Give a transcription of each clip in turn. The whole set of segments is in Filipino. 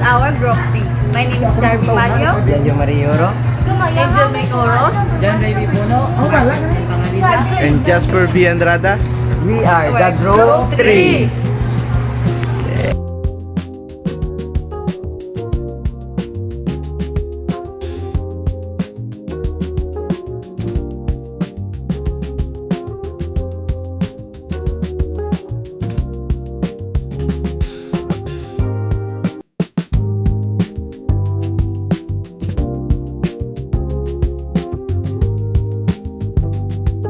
our group 3. My name is Char Pumadio. Janjo Marioro. Angel Maycoros. John Baby Puno. Marcos Pangalita. And Jasper B. Andrada. We are the Group 3.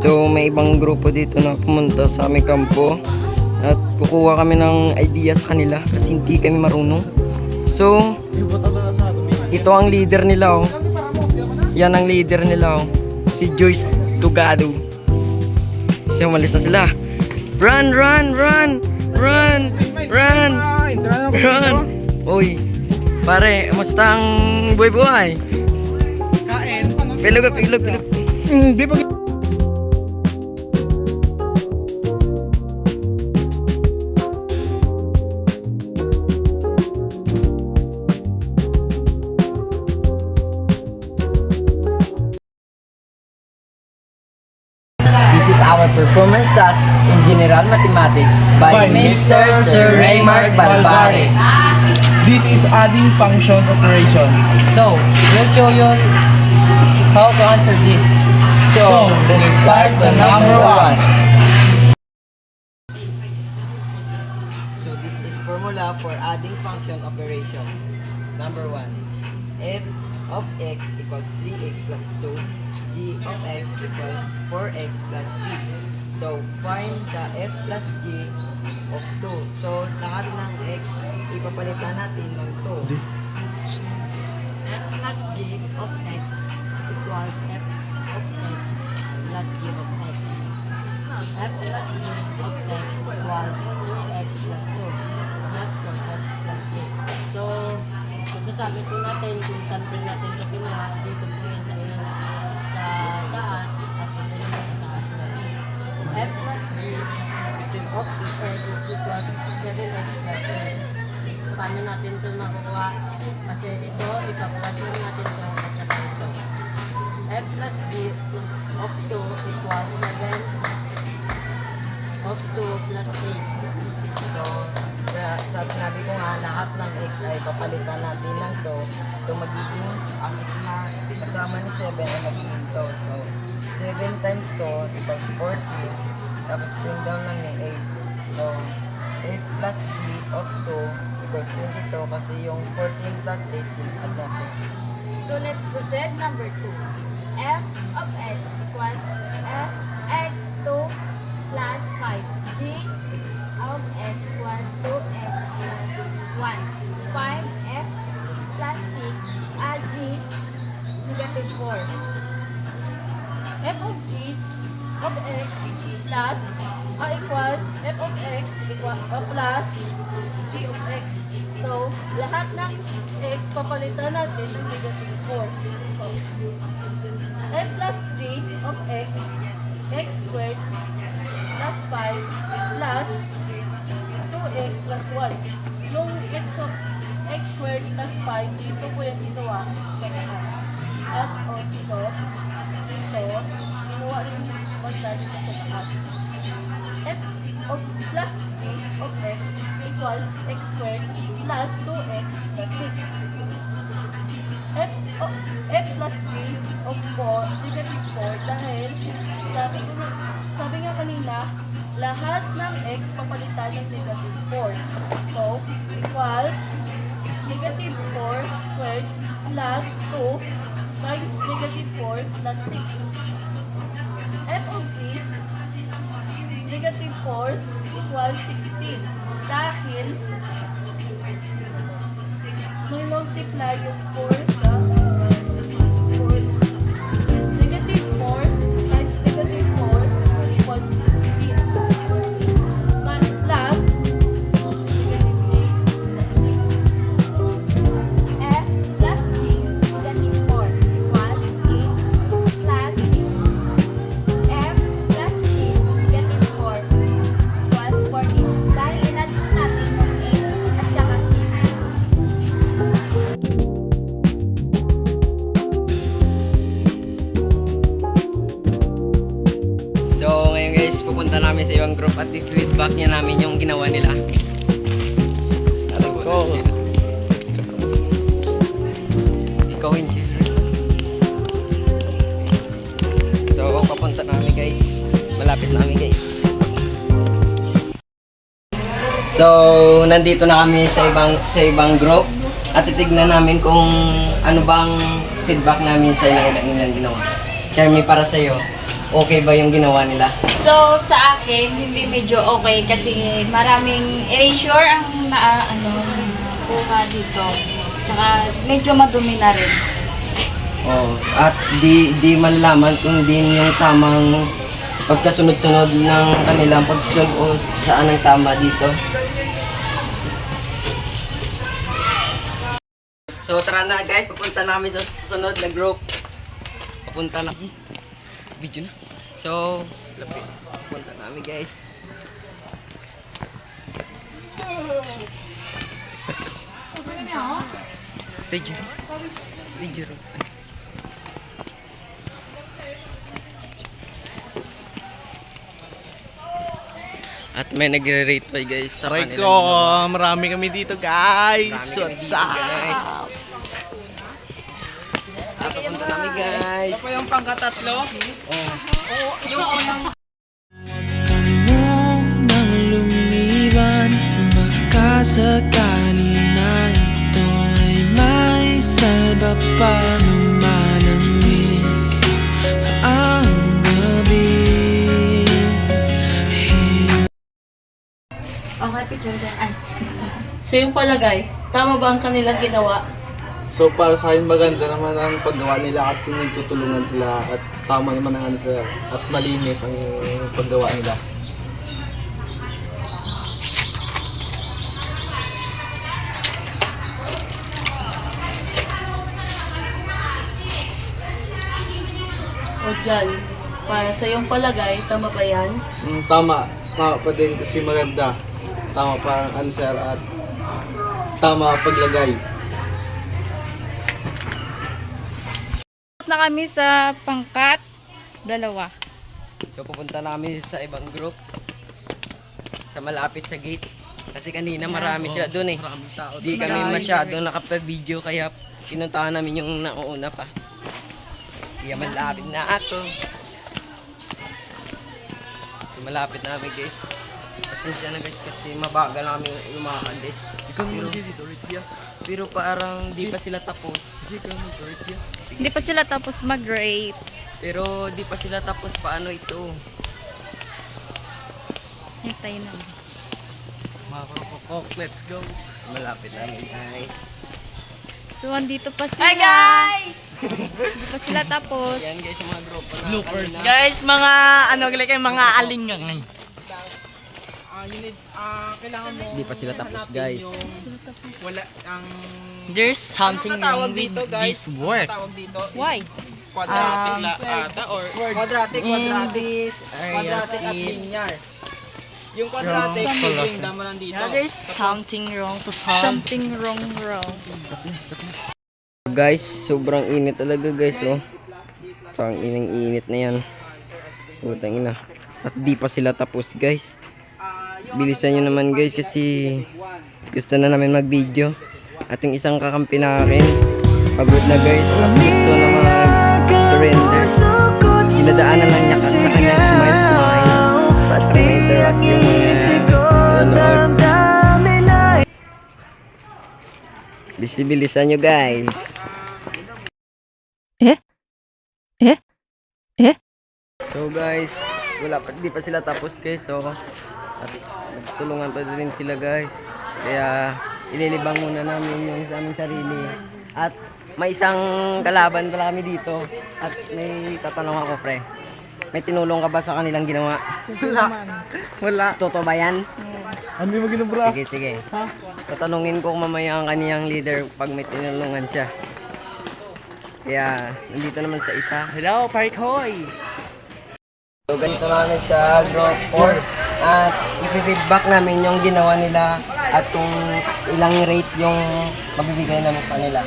So may ibang grupo dito na pumunta sa aming kampo at kukuha kami ng idea sa kanila kasi hindi kami marunong. So ito ang leader nila oh. Yan ang leader nila oh. Si Joyce Tugado. So umalis na sila. Run, run, run, run, run, run. Uy, pare, musta ang buhay-buhay? Kain. Pilog. Hindi pa. This is our performance task in General Mathematics by Mr. Sir Raymar Balbares. This is adding function operation. So, we'll show you how to answer this. So, let's start to number 1. So this is formula for adding function operation. Number 1. F of x equals 3x plus 2. G of x equals 4x plus 6. So find the f plus g of 2. So lahat ng x ipapalitan natin ng 2. F plus G of x equals f of x plus G of x. F plus G of x equals 2x plus 2 plus 4x plus 6. So, masasabi po natin kung saan po natin ito pinuha. Dito po yan sa taas at ito naman sa taas natin. F plus G of x equals 7x plus 10. Paano natin ito makukuha? Kasi ito, ipa-plus lang natin ito at saka ito. F plus G of 2 equals 7 of 2 plus 8. So sa sinabi ko nga lahat ng x ay papalitan natin ng 2. So magiging ang x na kasama ni 7 ay magiging 2. So 7 times 2 equals 14. Tapos bring down lang yung 8. So 8 plus g of 2 equals 22 kasi yung 14 plus 8 is add natin. So let's proceed. Number 2. F of x equals f x 2 plus 5. G of x equals 2x plus 1. Find f plus 6 at g negative 4. F of g of x plus equals f of x plus g of x. So, lahat ng x papalitan natin ng negative 4. So, f plus g of x squared plus 5 plus 2x plus 1. Yung x squared plus 5, dito po yung ginawa sa taas. At also, dito, ginawa rin banda dito sa taas. F of plus g of x equals x squared plus 2x plus 6. F plus g of 4, negative 4, dahil sabi nga kanina, lahat ng x papalitan ng negative 4. So, equals negative 4 squared plus 2 times negative 4 plus 6. F of g, negative 4 equals 16. Dahil may multiply yung 4 sa 4. Negative 4 times negative 4 equals 16. Plus negative 8 plus 6. F plus G negative 4 equals 8 plus 6. F plus G negative 4 equals 14. Dahil in-add natin yung 8 at saka 6. namin sa ibang group at i-feedback niya namin yung ginawa nila. Ikaw, Angel. So, papunta namin guys. Malapit namin guys. So, nandito na kami sa ibang group at titignan namin kung ano bang feedback namin sa nilang ginawa. Charmy, para sa iyo, okay ba yung ginawa nila? So, sa akin, hindi medyo okay kasi maraming erasure ang kuha dito. Tsaka medyo madumi na rin. Oh, at di malalaman kung din yung tamang pagkasunod-sunod ng kanilang pagsusunod o saan ang tama dito. So tara na guys, papunta namin sa susunod na group. Papunta na. Video na. So, lapit. Papunta namin guys. Video. Video. At may nagre-rate pa guys sa Aray kanilang ko, ginawa. marami kami dito guys. Marami kami What's dito, guys. up? At papunta namin guys. Ito pa yung pangkatatlo. Nang lumiban, baka sakali na ito ay may salba pa ng malamig ang gabi. Okay, picture dyan. Ay. So yung palagay, tama ba ang kanilang ginawa? So para sa akin maganda naman ang paggawa nila kasi nagtutulungan sila at tama naman ang ano sila at malinis ang paggawa nila. O dyan, para sa iyong palagay, tama ba yan? Tama pa din kasi maganda. Tama pa ang answer at tama ang paglagay. Na kami sa pangkat 2. So pupunta namin sa ibang group. Sa malapit sa gate. Kasi kanina marami sila doon eh. Di kami masyado nakapag-video kaya pinuntahan namin yung nauna pa. Kaya malapit na ako. So malapit na kami guys. Pasensya na guys kasi mabagal namin lumakad guys. Pero parang di pa sila tapos. Hindi pa sila tapos mag-rate. Pero di pa sila tapos paano ito. Hintay na. Let's go. So malapit namin guys. So, andito pa sila. Hi, guys! Hindi pa sila tapos. Yan guys yung mga grupo na Bloopers. kanina. Guys, mga ano kayo mga alingang. Kailangan mo Di pa sila tapos guys. wala ang There's something wrong with this work. Why? quadratic ata or quadratic This quadratic at linear. Yung quadratic yung damo lang dito. There's something wrong to solve. Something wrong. Guys, sobrang init talaga guys oh. Sobrang init na yan. Putang ina. At di pa sila tapos guys. Bilisan nyo naman guys kasi gusto na namin mag-video. At yung isang kakampi na akin, pagod na guys. At gusto na mag-surrender. Dinadaanan lang niya sa kanyang smile. Para ma-interact yung nanonood. Bilisan nyo guys. So guys, di pa sila tapos guys. So, at nagtulungan pa din sila guys. Kaya ililibang muna namin yung sa aming sarili. At may isang kalaban pala kami dito. At may tatanong ako pre. May tinulong ka ba sa kanilang ginawa? Wala. Totoo ba yan? Ano yung ginubra? Sige. Tatanungin ko mamaya ang kaniyang leader pag may tinulungan siya. Kaya nandito naman sa isa. Hello, Parikoy! So ganito namin sa group 4 at ipifeedback namin yung ginawa nila at kung ilang rate yung mabibigay namin sa kanila.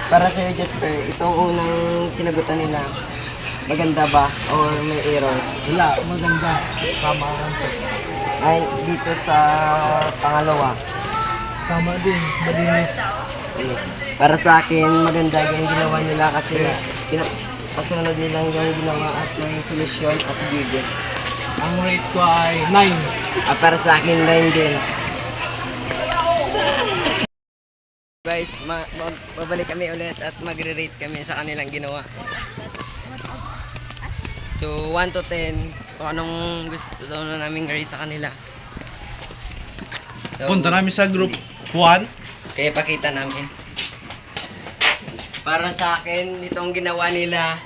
Para sa iyo Jasper, itong unang sinagutan nila Maganda ba? Or may error? Wala, maganda. Tama ang set. Ay, dito sa pangalawa. Tama din, malinis. Yes. Para sa akin, maganda yung ginawa nila kasi kasunod nilang yung ginawa at may solusyon at bigay. Ang rate ko ay 9. Para sa akin, 9 din. Guys, babalik kami ulit at magre-rate kami sa kanilang ginawa. So, 1 to 10, kung anong gusto na namin rate sa kanila. So, Punta namin sa group 1. kaya pakita namin. Para sa akin, itong ginawa nila,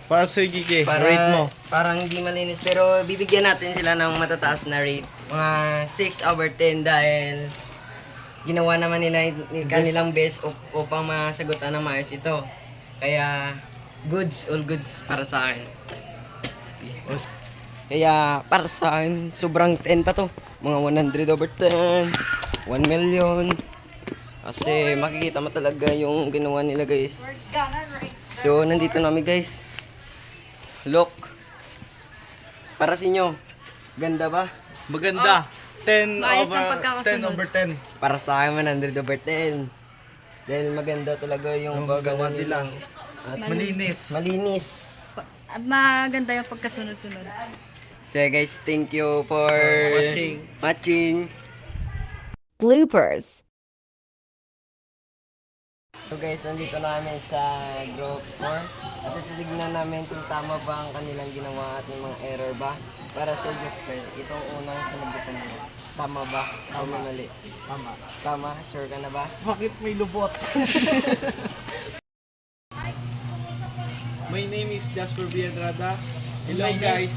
Para sa Gigi, rate mo. parang hindi malinis. Pero bibigyan natin sila ng matataas na rate. Mga 6/10 dahil ginawa naman nila yung kanilang best upang masagutan ng maayos ito. Kaya, goods, all goods para sa akin. Kaya, para sa akin, sobrang 10 pa to. Mga 100/10, 1 million. Kasi makikita mo talaga yung ginawa nila, guys. So, nandito namin, guys. Look. Para sa inyo, ganda ba? Maganda. 10 Maayos ang over pagkakasunod. 10 over 10. Para sa akin, 100/10. Dahil maganda talaga yung Yung paggawa gawa nila. nila. At Malinis. malinis. Maganda yung pagkasunod-sunod. So guys, thank you for watching. Bloopers. So guys, nandito na kami sa group 4. At titignan namin kung tama ba ang kanilang ginawa at may mga error ba. Para sa Jasper, itong unang sinagutan mo. Tama ba? Tama mali? Tama. Tama? Sure ka na ba? Bakit may lubot? My name is Jasper Villadrada. Hello guys.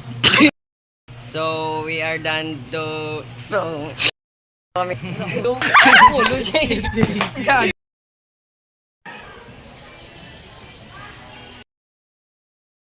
So, we are done to...